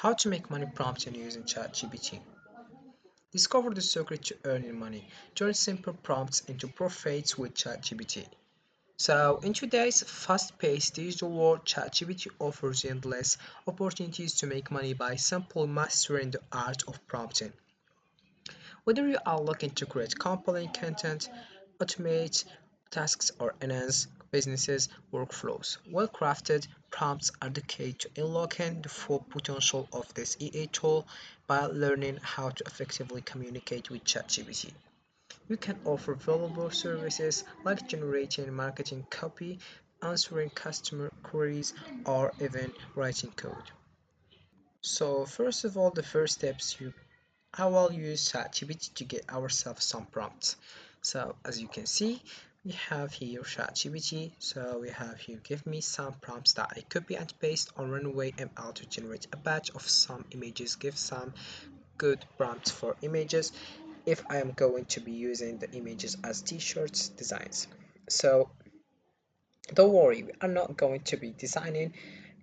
How to make money prompting using ChatGPT. Discover the secret to earning money. Turn simple prompts into profits with ChatGPT. So, in today's fast-paced digital world, ChatGPT offers endless opportunities to make money by simply mastering the art of prompting. Whether you are looking to create compelling content, automate tasks, or enhance businesses' workflows, well-crafted prompts are the key to unlocking the full potential of this EA tool by learning how to effectively communicate with ChatGPT. You can offer valuable services like generating marketing copy, answering customer queries, or even writing code. So first of all, the first steps I will use ChatGPT to get ourselves some prompts. So as you can see, we have here ChatGPT. So we have here give me some prompts that I copy and paste on Runway ML to generate a batch of some images. Give some good prompts for images if I am going to be using the images as t-shirts designs. So don't worry, we are not going to be designing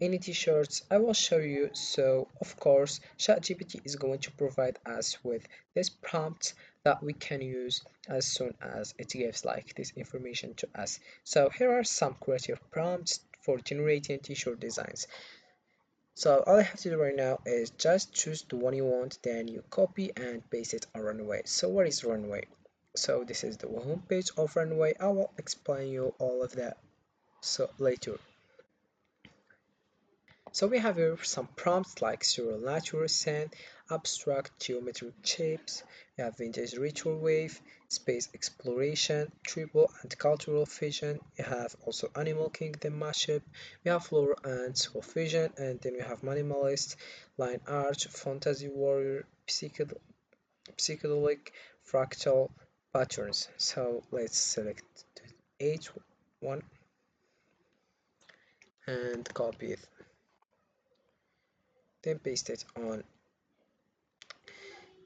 any t-shirts. I will show you. So of course ChatGPT is going to provide us with this prompt that we can use as soon as it gives like this information to us. So here are some creative prompts for generating t-shirt designs. So all I have to do right now is just choose the one you want, then you copy and paste it on Runway. So what is Runway? So this is the homepage of Runway. I will explain you all of that so later. So we have here some prompts like serial natural sand, abstract geometric shapes, we have vintage ritual wave, space exploration, tribal and cultural fusion, we have also animal kingdom mashup, we have flora and soul fusion, and then we have minimalist, line art, fantasy warrior, psychedelic, fractal patterns. So let's select each one and copy it, then paste it on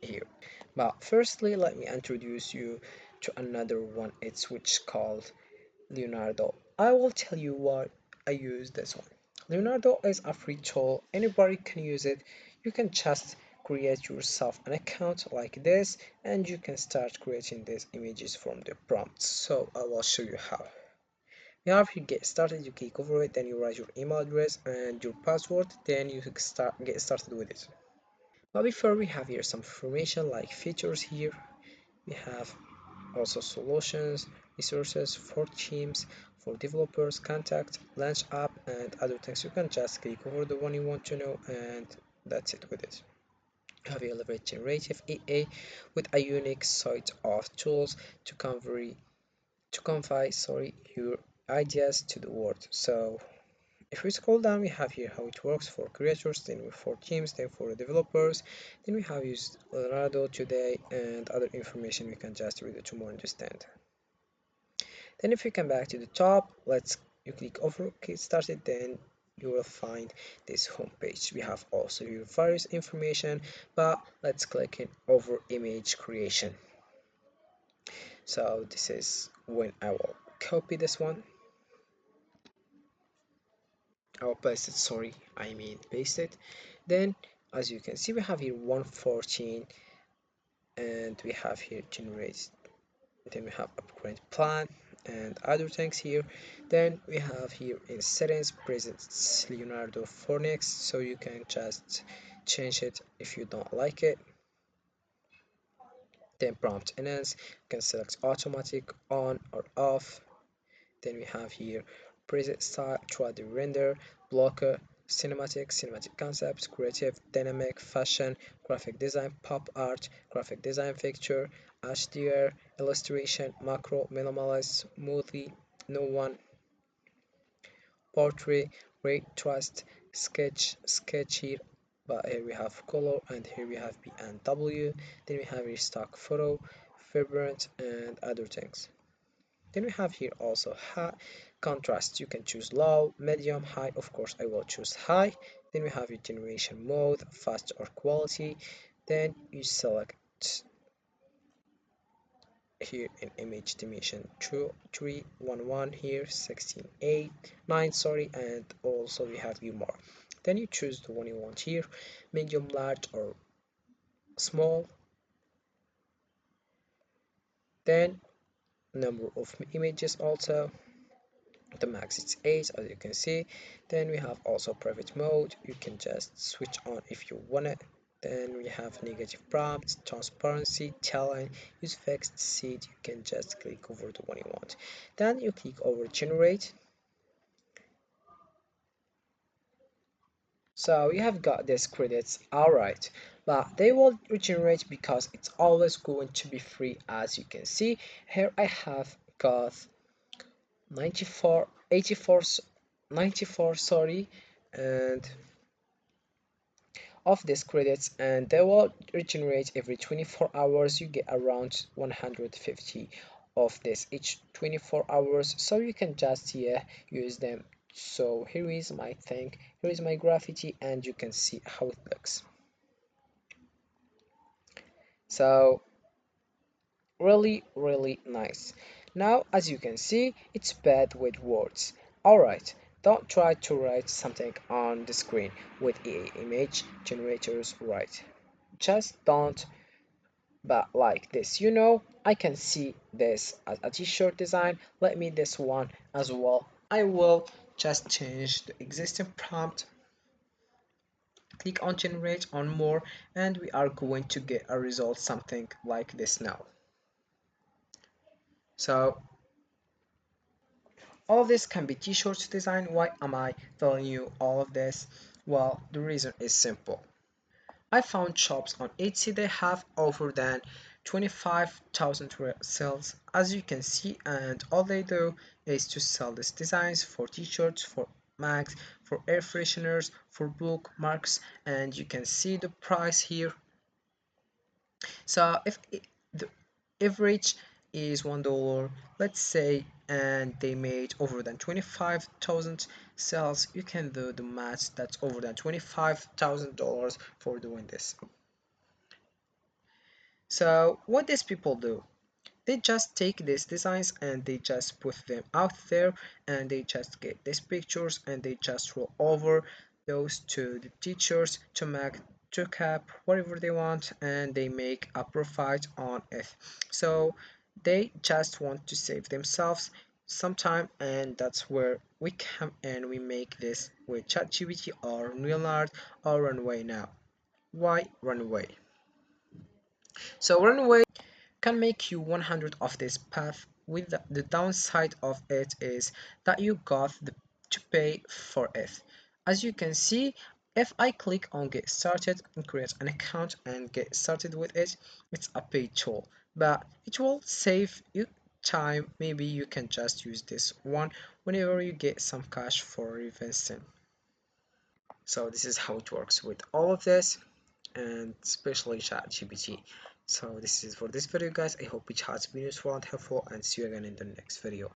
here. But firstly, let me introduce you to another one. It's which called Leonardo. I will tell you why I use this one. Leonardo is a free tool. Anybody can use it. You can just create yourself an account like this and you can start creating these images from the prompts. So I will show you how. Now if you get started, you click over it, then you write your email address and your password, then you get started with it. But before we have here some information like features here, we have also solutions, resources for teams, for developers, contact, launch app, and other things. You can just click over the one you want to know, and that's it with it. You have Elevate Generative EA with a unique set of tools to convey your ideas to the world. So if we scroll down, we have here how it works for creators, then for teams, then for developers, then we have used Leonardo today and other information we can just read it to more understand. Then if you come back to the top, you click over get started, then you will find this home page. We have also your various information, but let's click in over image creation. So this is when I will copy this one. I'll paste it, sorry, I mean paste it. Then as you can see, we have here 114 and we have here generate, then we have upgrade plan and other things here. Then we have here in settings presets Leonardo for next, so you can just change it if you don't like it. Then prompt enhance, you can select automatic on or off. Then we have here preset style, 3D render, blocker, cinematic concepts, creative, dynamic, fashion, graphic design, pop art, graphic design picture, HDR, illustration, macro, minimalist, smoothie, no one, portrait, ray trust, sketch here, but here we have color and here we have B&W, then we have here stock photo, vibrant and other things. Then we have here also high contrast. You can choose low, medium, high. Of course, I will choose high. Then we have your generation mode, fast or quality. Then you select here in image dimension 2311 here 16:8 9 sorry, and also we have you more. Then you choose the one you want here, medium, large, or small. Then number of images also, the max is 8 as you can see. Then we have also private mode, you can just switch on if you want it. Then we have negative prompts, transparency, talent, use fixed seed. You can just click over the one you want. Then you click over generate. So you have got these credits, alright, but they will regenerate because it's always going to be free. As you can see here, I have got 94, 84, 94, sorry, and of these credits, and they will regenerate every 24 hours. You get around 150 of this each 24 hours, so you can just use them. So here is my thing, here is my graffiti, and you can see how it looks. So really nice. Now as you can see, it's bad with words. Alright, don't try to write something on the screen with AI image generators, right? Just don't. But like this, I can see this as a t-shirt design. Let me this one as well. I will just change the existing prompt, click on generate on more, and we are going to get a result something like this now. So all of this can be t-shirts design. Why am I telling you all of this? Well, the reason is simple. I found shops on Etsy that have over than 25,000 sales, as you can see, and all they do is to sell these designs for t-shirts, for mags, for air fresheners, for bookmarks, and you can see the price here. So if the average is $1, let's say, and they made over than 25,000 sales, you can do the math. That's over than $25,000 for doing this. So what these people do, they just take these designs and they just put them out there, and they just get these pictures and they just roll over those to the teachers to make to cap whatever they want, and they make a profit on it. So they just want to save themselves some time, and that's where we come and we make this with ChatGPT or Leonard or Runway. Now why Runway? So Runway can make you 100 of this path. With the downside of it is that you got to pay for it. As you can see, if I click on get started and create an account and get started with it, it's a paid tool, but it will save you time. Maybe you can just use this one whenever you get some cash for investing. So this is how it works with all of this, and especially ChatGPT. So this is for this video, guys. I hope it has been useful and helpful, and see you again in the next video.